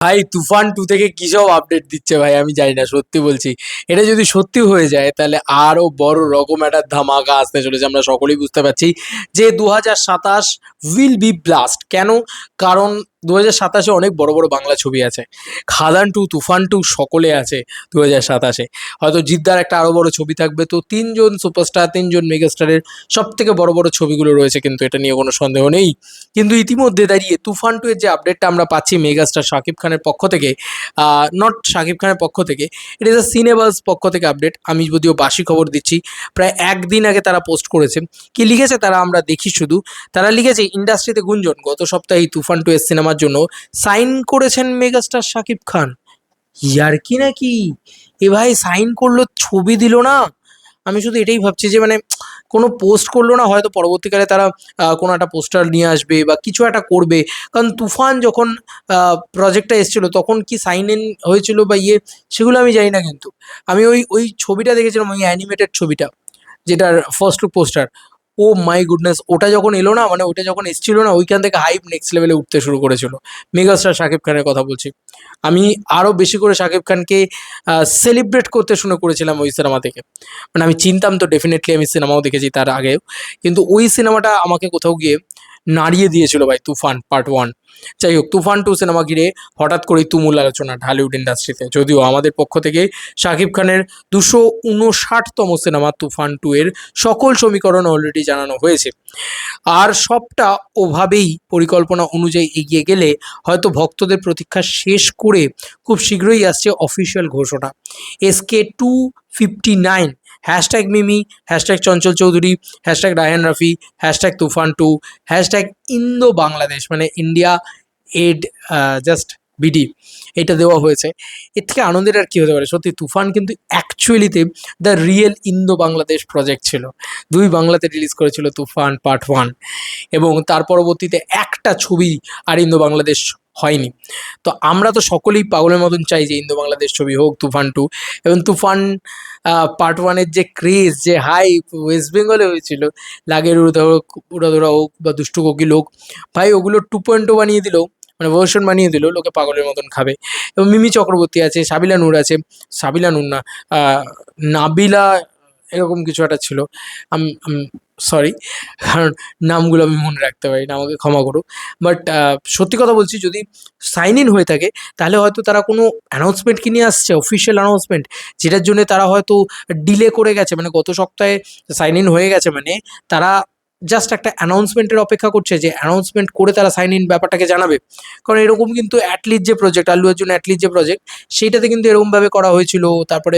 ভাই তুফান 2 থেকে কি সব আপডেট দিচ্ছে ভাই, আমি জানি না, সত্যি বলছি। এটা যদি সত্যি হয়ে যায় তাহলে আরো বড় রকম একটা ধামাকা আসতে চলেছে। আমরা সকলেই বুঝতে পারছি যে 2027 উইল বি ব্লাস্ট। কেন? কারণ 2027-এ অনেক বড় বড় বাংলা ছবি আছে। খাদান 2, তুফান 2 সকলে আছে 2027-এ। হয়তো জিদ্দার একটা আরো বড় ছবি থাকবে। তো তিনজন সুপারস্টার, তিনজন মেগাস্টারের সব থেকে বড় বড় ছবিগুলো রয়েছে, কিন্তু এটা নিয়ে কোনো সন্দেহ নেই। কিন্তু ইতিমধ্যে দাঁড়িয়ে তুফান 2 এর যে আপডেটটা আমরা পাচ্ছি মেগাস্টার শাকিব খানের পক্ষ থেকে, নট শাকিব খানের পক্ষ থেকে, ইট ইজ আ সিনেবাস পক্ষ থেকে আপডেট। আমি যদিও বাসি খবর দিচ্ছি, প্রায় একদিন আগে তারা পোস্ট করেছে। কি লিখেছে তারা আমরা দেখি শুধু। তারা লিখেছে ইন্ডাস্ট্রিতে গুঞ্জন গত সপ্তাহে তুফান 2 এর সিনেমার জন্য সাইন করেছেন মেগাস্টার শাকিব খান। ইয়ার্কি নাকি? এ ভাই সাইন করলো, ছবি দিল না। আমি শুধু এটাই ভাবছি যে মানে কোনো পোস্ট করলো না, হয়তো পরবর্তীকালে তারা কোনো একটা পোস্টার নিয়ে আসবে বা কিছু একটা করবে। কারণ তুফান যখন প্রজেক্টটা এসেছিল তখন কি সাইন ইন হয়েছিল বা সেগুলো আমি জানি না, কিন্তু আমি ওই ছবিটা দেখেছিলাম, ওই অ্যানিমেটেড ছবিটা যেটার first look poster. Oh my goodness, ওটা যখন এলো না, মানে ওটা যখন এসেছিল না, ওইখান থেকে হাইপ নেক্সট লেভেলে উঠতে শুরু করেছিল। মেগাস্টার শাকিব খানের কথা বলছি। আমি আরও বেশি করে শাকিব খানকে সেলিব্রেট করতে শুরু করেছিলাম ওই সিনেমা থেকে। মানে আমি চিনতাম তো ডেফিনেটলি, আমি সিনেমাও দেখেছি তার আগেও, কিন্তু ওই সিনেমাটা আমাকে কোথাও গিয়ে নাড়িয়ে দিয়েছিল ভাই, তুফান পার্ট 1। যাই হোক, তুফান 2 সিনেমা ঘিরে হঠাৎ করেই তুমুল আলোচনা ঢালিউড ইন্ডাস্ট্রিতে। যদিও আমাদের পক্ষ থেকে শাকিব খানের 259তম সিনেমা তুফান 2 এর সকল সমীকরণ অলরেডি জানানো হয়েছে। আর সবটা ওভাবেই পরিকল্পনা অনুযায়ী এগিয়ে গেলে হয়তো ভক্তদের প্রতীক্ষা শেষ করে খুব শীঘ্রই আসছে অফিসিয়াল ঘোষণা। SK259, হ্যাশট্যাগ মিমি, hashtag Chanchal Chowdhury, hashtag Raihan Rafi, hashtag তুফান 2, হ্যাশট্যাগ ইন্দো বাংলাদেশ, মানে ইন্ডিয়া এড জাস্ট বিডি, এটা দেওয়া হয়েছে। এর থেকে আনন্দের আর কী হতে পারে? সত্যি তুফান কিন্তু অ্যাকচুয়ালিতে the real Indo Bangladesh project ছিল। দুই বাংলাতে রিলিজ করেছিল তুফান পার্ট 1, এবং তার পরবর্তীতে একটা ছবি আর ইন্দো বাংলাদেশ হয়নি। তো আমরা তো সকলেই পাগলের মতন চাই যে ইন্দো বাংলাদেশ ছবি হোক তুফান 2। এবং তুফান পার্ট 1-এর যে ক্রেজ, যে হাইপ ওয়েস্ট বেঙ্গলে হয়েছিল, লাগের উড়াধরা হোক বা দুষ্টু কোকিল হোক, ভাই ওগুলো 2.0 বানিয়ে দিল, মানে ভার্সন বানিয়ে দিল, লোকে পাগলের মতন খাবে। এবং মিমি চক্রবর্তী আছে, সাবিলা নূর আছে, সাবিলা নূর না, নাবিলা এরকম কিছু একটা ছিল। সরি, কারণ নামগুলো আমি মনে রাখতে পারি না, আমাকে ক্ষমা করো। বাট সত্যি কথা বলছি, যদি সাইন ইন হয়ে থাকে তাহলে হয়তো তারা কোনো অ্যানাউন্সমেন্ট কি নিয়ে আসছে, অফিসিয়াল অ্যানাউন্সমেন্ট, যেটার জন্য তারা হয়তো ডিলে করে গেছে। মানে গত সপ্তাহে সাইন ইন হয়ে গেছে, মানে তারা জাস্ট একটা অ্যানাউন্সমেন্টের অপেক্ষা করছে, যে অ্যানাউন্সমেন্ট করে তারা সাইন ইন ব্যাপারটাকে জানাবে। কারণ এরকম কিন্তু অ্যাটলিস্ট যে প্রজেক্ট, আল্লু অর্জুন অ্যাটলিস্ট যে প্রজেক্ট, সেইটাতে কিন্তু এরকমভাবে করা হয়েছিল। তারপরে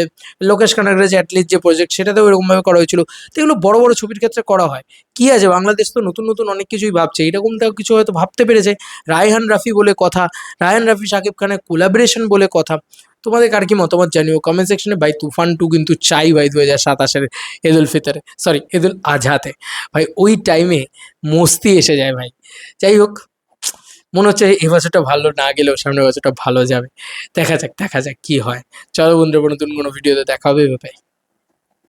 লোকেশ কানাগড়ের যে অ্যাটলিস্ট যে প্রজেক্ট, সেটাতেও এরকমভাবে করা হয়েছিল। তো এগুলো বড় বড় ছবির ক্ষেত্রে করা হয়। কি আছে, বাংলাদেশ তো নতুন নতুন অনেক কিছুই ভাবছে, এরকমটাও কিছু হয়তো ভাবতে পেরেছে। রায়হান রাফি বলে কথা, রায়হান রাফি শাকিব খানের কোলাবরেশন বলে কথা। তোমাদের কার কি মতামত জানিও কমেন্ট সেকশনে। ভাই তুফান 2 কিন্তু চাই ভাই 2027-এর ঈদ উল ফিতরে, সরি ঈদ উল আজহাতে। ভাই ওই টাইমে মস্তি এসে যায় ভাই। যাই হোক, মনে হচ্ছে এই বছরটা ভালো না গেলেও সামনের বছরটা ভালো যাবে। দেখা যাক দেখা যাক কি হয়। চলো বন্ধুরা, নতুন কোনো ভিডিওতে দেখা হবে ভাই।